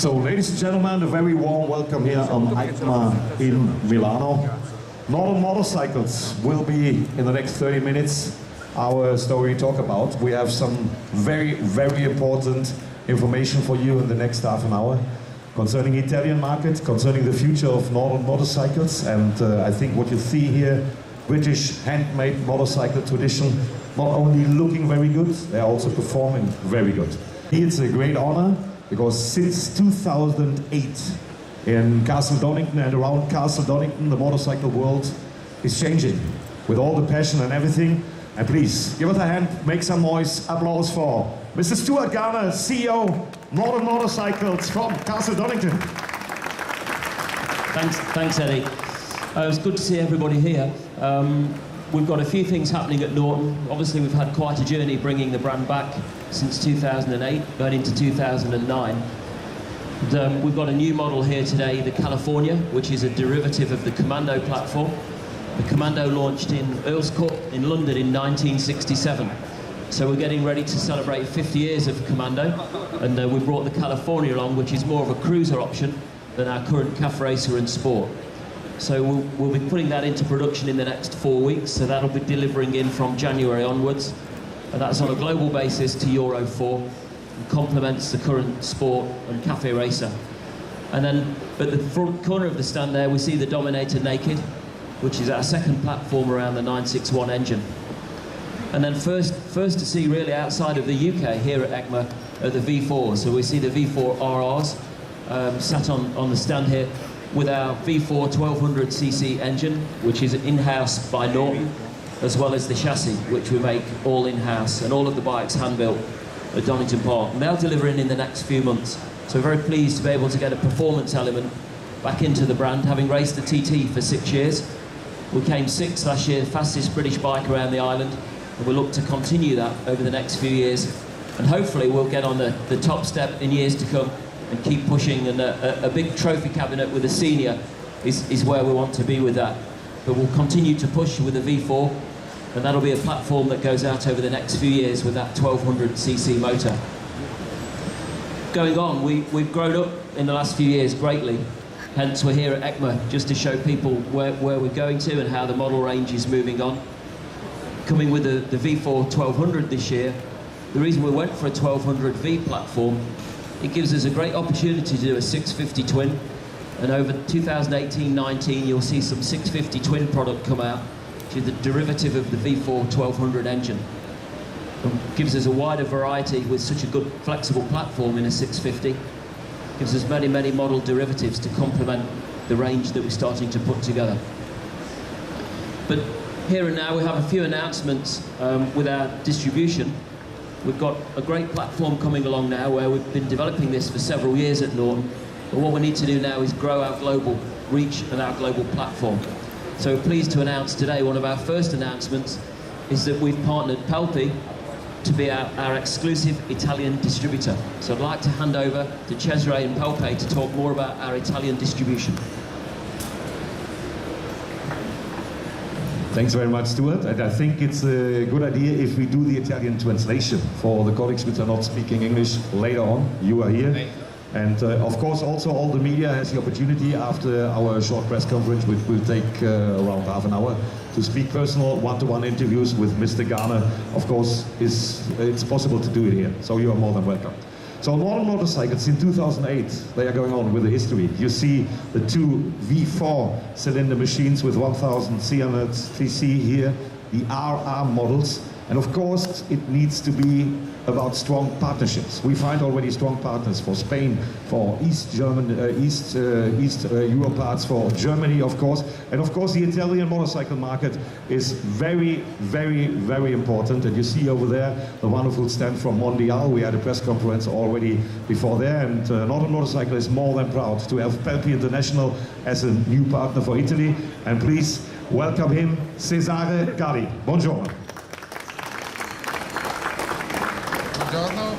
So, ladies and gentlemen, a very warm welcome here on EICMA in Milano. Norton Motorcycles will be, in the next 30 minutes, our story talk about. We have some very, very important information for you in the next half an hour concerning Italian market, concerning the future of Norton Motorcycles, and I think what you see here, British handmade motorcycle tradition, not only looking very good, they're also performing very good. It's a great honor, because since 2008 in Castle Donington and around Castle Donington, the motorcycle world is changing with all the passion and everything. And please, give us a hand, make some noise, applause for Mr. Stuart Garner, CEO, Norton Motorcycles from Castle Donington. Thanks Eddie. It's good to see everybody here. We've got a few things happening at Norton. Obviously we've had quite a journey bringing the brand back since 2008, going into 2009. And, we've got a new model here today, the California, which is a derivative of the Commando platform. The Commando launched in Earls Court in London in 1967. So we're getting ready to celebrate 50 years of Commando, and we brought the California along, which is more of a cruiser option than our current CAF Racer and Sport. So we'll be putting that into production in the next 4 weeks, so that'll be delivering in from January onwards. And that's on a global basis to Euro 4, and complements the current Sport and Cafe Racer. And then at the front corner of the stand there, we see the Dominator Naked, which is our second platform around the 961 engine. And then first to see really outside of the UK here at EICMA are the V4. So we see the V4 RRs sat on the stand here with our V4 1200cc engine, which is in-house by Norton, as well as the chassis, which we make all in-house, and all of the bikes hand-built at Donington Park. And they'll deliver in the next few months. So we're very pleased to be able to get a performance element back into the brand, having raced the TT for 6 years. We came 6th last year, fastest British bike around the island, and we'll look to continue that over the next few years. And hopefully we'll get on the top step in years to come and keep pushing, and a big trophy cabinet with a senior is where we want to be with that. But we'll continue to push with the V4, and that'll be a platform that goes out over the next few years with that 1200cc motor. Going on, we've grown up in the last few years greatly, hence we're here at EICMA just to show people where we're going to and how the model range is moving on. Coming with the V4 1200 this year, the reason we went for a 1200V platform, it gives us a great opportunity to do a 650 twin, and over 2018-19 you'll see some 650 twin product come out, which is the derivative of the V4 1200 engine. It gives us a wider variety with such a good flexible platform in a 650. Gives us many, many model derivatives to complement the range that we're starting to put together. But here and now we have a few announcements with our distribution. We've got a great platform coming along now where we've been developing this for several years at Norton. But what we need to do now is grow our global reach and our global platform. So we're pleased to announce today, one of our first announcements is that we've partnered Pelpi to be our exclusive Italian distributor. So I'd like to hand over to Cesare and Pelpi to talk more about our Italian distribution. Thanks very much, Stuart. And I think it's a good idea if we do the Italian translation for the colleagues which are not speaking English later on. You are here. And of course also all the media has the opportunity after our short press conference, which will take around half an hour, to speak personal one-to-one interviews with Mr. Garner. Of course, it's possible to do it here, so you are more than welcome. So Norton Motorcycles in 2008, they are going on with the history. You see the two V4 cylinder machines with 1300 cc here, the RR models. And of course, it needs to be about strong partnerships. We find already strong partners for Spain, for East Europe parts, for Germany, of course. And of course, the Italian motorcycle market is very, very, very important. And you see over there the wonderful stand from Mondial. We had a press conference already before there. And Norton Motorcycle is more than proud to have Pelpi International as a new partner for Italy. And please welcome him, Cesare Galli. Buongiorno. Buongiorno,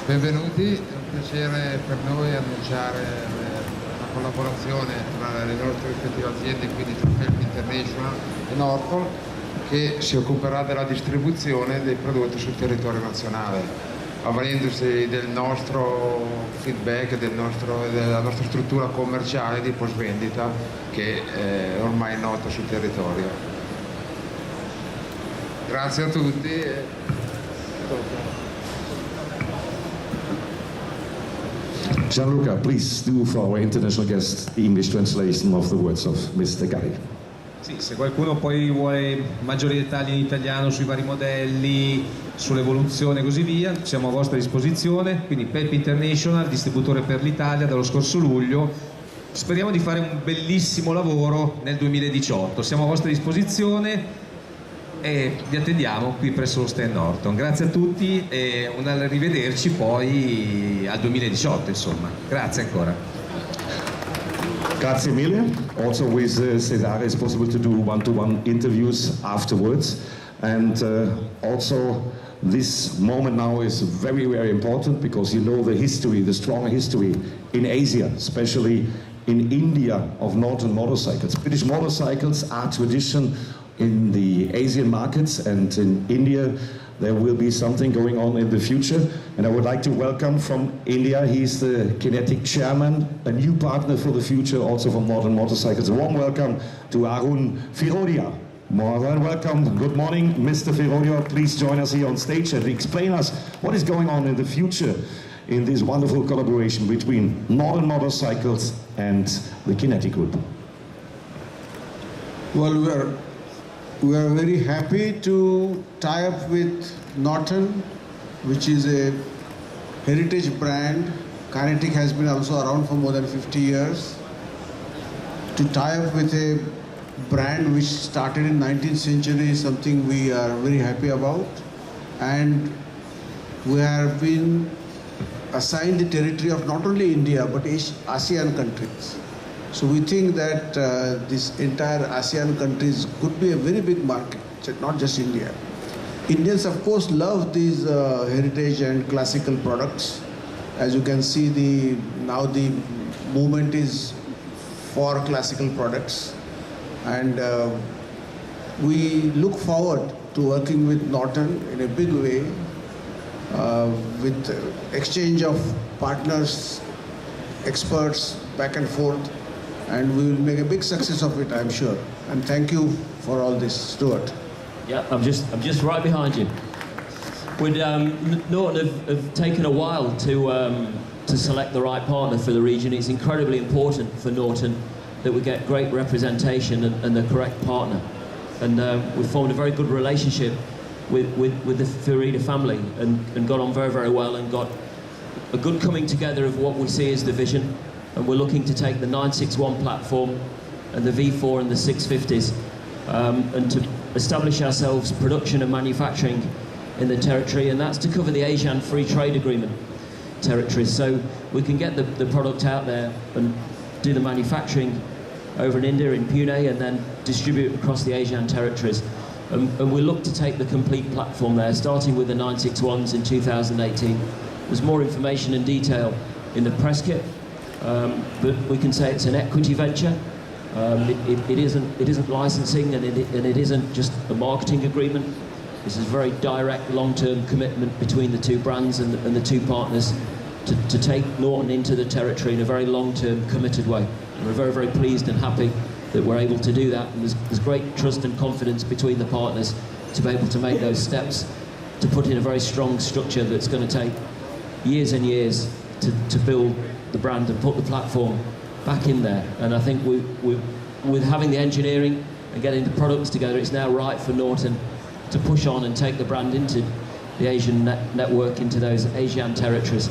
benvenuti, è un piacere per noi annunciare una collaborazione tra le nostre rispettive aziende, quindi tra Pelpi International e Norton, che si occuperà della distribuzione dei prodotti sul territorio nazionale. avvalendosi del nostro feedback, della nostra struttura commerciale di post vendita che è ormai nota sul territorio. Grazie a tutti. Gianluca, please do for our international guest the English translation of the words of Mr. Galli. Sì, se qualcuno poi vuole maggiori dettagli in italiano sui vari modelli, sull'evoluzione e così via, siamo a vostra disposizione. Quindi Pep International, distributore per l'Italia dallo scorso luglio. Speriamo di fare un bellissimo lavoro nel 2018. Siamo a vostra disposizione e vi attendiamo qui presso lo stand Norton. Grazie a tutti e un arrivederci poi al 2018, insomma. Grazie ancora. Grazie mille. Also with Cesare it's possible to do one-to-one interviews afterwards. And also this moment now is very, very important because you know the history, the strong history in Asia, especially in India, of Norton motorcycles. British motorcycles are tradition in the Asian markets, and in India there will be something going on in the future. And I would like to welcome from India, he's the Kinetic chairman, a new partner for the future also from Norton Motorcycles. A warm welcome to Arun Firodia. More than welcome. Good morning, Mr. Firodia. Please join us here on stage and explain us what is going on in the future in this wonderful collaboration between Norton Motorcycles and the Kinetic Group. Well, we are very happy to tie up with Norton, which is a heritage brand. Kinetic has been also around for more than 50 years. To tie up with a brand which started in 19th century is something we are very happy about. And we have been assigned the territory of not only India but ASEAN countries. So we think that this entire ASEAN countries could be a very big market, not just India. Indians, of course, love these heritage and classical products. As you can see, now the movement is for classical products. And we look forward to working with Norton in a big way, with exchange of partners, experts, back and forth. And we will make a big success of it, I'm sure. And thank you for all this, Stuart. Yeah, I'm just right behind you. With Norton have taken a while to select the right partner for the region. It's incredibly important for Norton that we get great representation and the correct partner. And we've formed a very good relationship with the Fiorita family and got on very, very well and got a good coming together of what we see as the vision. And we're looking to take the 961 platform and the V4 and the 650s and to establish ourselves production and manufacturing in the territory, and that's to cover the ASEAN Free Trade Agreement territories, so we can get the product out there and do the manufacturing over in India, in Pune, and then distribute across the ASEAN territories. And we look to take the complete platform there, starting with the 961s in 2018. There's more information and detail in the press kit. But we can say it's an equity venture. It isn't licensing, and it isn't just a marketing agreement. This is a very direct, long-term commitment between the two brands and the two partners to take Norton into the territory in a very long-term, committed way. And we're very, very pleased and happy that we're able to do that. And there's great trust and confidence between the partners to be able to make those steps, to put in a very strong structure that's going to take years and years to build the brand and put the platform back in there. And I think with having the engineering and getting the products together, it's now right for Norton to push on and take the brand into the Asian network, into those ASEAN territories.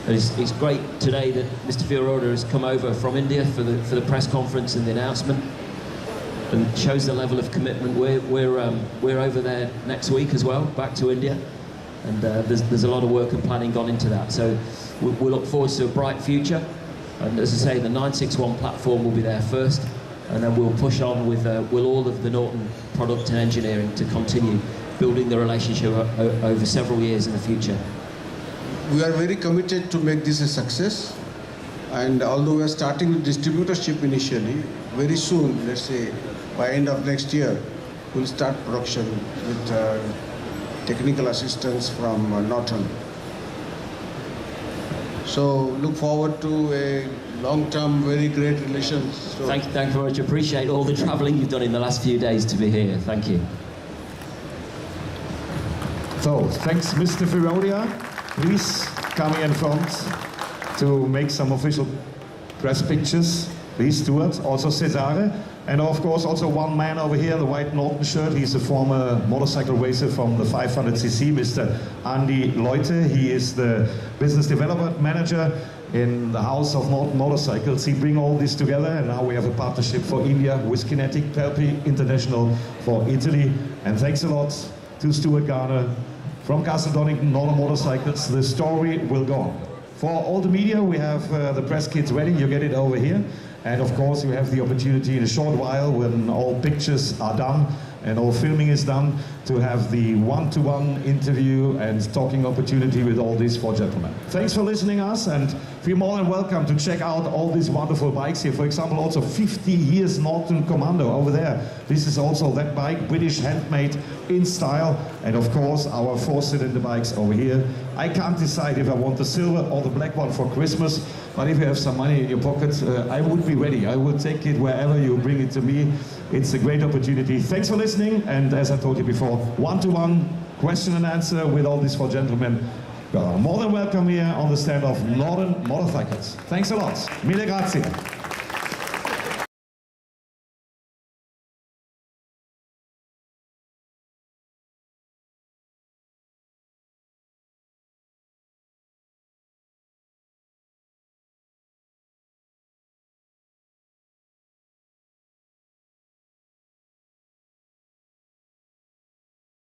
And it's great today that Mr. Fioroda has come over from India for the press conference and the announcement, and shows the level of commitment. We're over there next week as well, back to India, and there's a lot of work and planning gone into that. So we look forward to a bright future. And as I say, the 961 platform will be there first, and then we'll push on with all of the Norton product and engineering to continue building the relationship over several years in the future. We are very committed to make this a success, and although we are starting with distributorship initially, very soon, let's say by end of next year, we'll start production with technical assistance from Norton. So look forward to a long-term, very great relations. So Thank you very much. Appreciate all the travelling you've done in the last few days to be here. Thank you. So, thanks Mr. Firodia. Please come here in front to make some official press pictures. Please, Stuart, also Cesare. And of course also one man over here, the white Norton shirt. He's a former motorcycle racer from the 500cc, Mr. Andy Leute. He is the business development manager in the house of Norton Motorcycles. He bring all this together, and now we have a partnership for India with Kinetic, Pelpi International for Italy. And thanks a lot to Stuart Garner from Castle Donington, Norton Motorcycles. The story will go on. For all the media, we have the press kits ready. You get it over here. And of course, you have the opportunity in a short while, when all pictures are done and all filming is done, to have the one-to-one interview and talking opportunity with all these four gentlemen. Thanks for listening us, and feel more than welcome to check out all these wonderful bikes here. For example, also 50 years Norton Commando over there. This is also that bike, British handmade in style. And of course, our four-cylinder bikes over here. I can't decide if I want the silver or the black one for Christmas, but if you have some money in your pocket, I would be ready. I would take it wherever you bring it to me. It's a great opportunity. Thanks for listening, and as I told you before, one-to-one question and answer with all these four gentlemen. You are more than welcome here on the stand of Norton Motorcycles. Thanks a lot. Mille grazie.